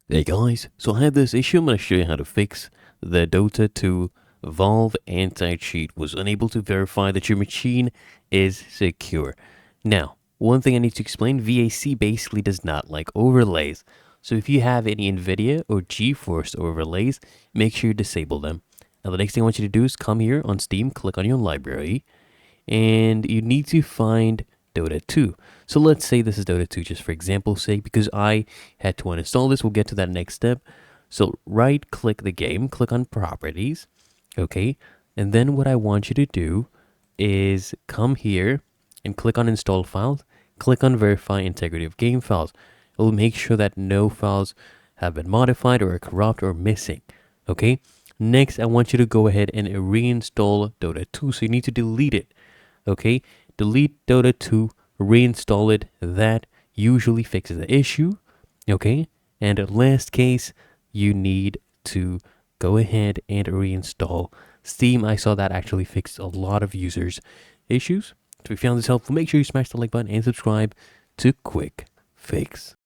Hey guys, so I had this issue. I'm going to show you how to fix the Dota 2 Valve anti-cheat was unable to verify that your machine is secure. Now, one thing I need to explain, VAC basically does not like overlays. So if you have any NVIDIA or GeForce overlays, make sure you disable them. Now the next thing I want you to do is come here on Steam, click on your library, and you need to find Dota 2. So let's say this is Dota 2 just for example's sake, because I had to uninstall this. We'll get to that next step. So right click the game, click on properties, okay? And then what I want you to do is come here and click on install files, click on verify integrity of game files. It will make sure that no files have been modified or are corrupt or missing, okay? Next, I want you to go ahead and reinstall Dota 2. So you need to delete it, okay? Delete Dota 2, reinstall it. That usually fixes the issue, okay? And last case, you need to go ahead and reinstall Steam. I saw that actually fixed a lot of users' issues. So if you found this helpful, make sure you smash the like button and subscribe to Quick Fix.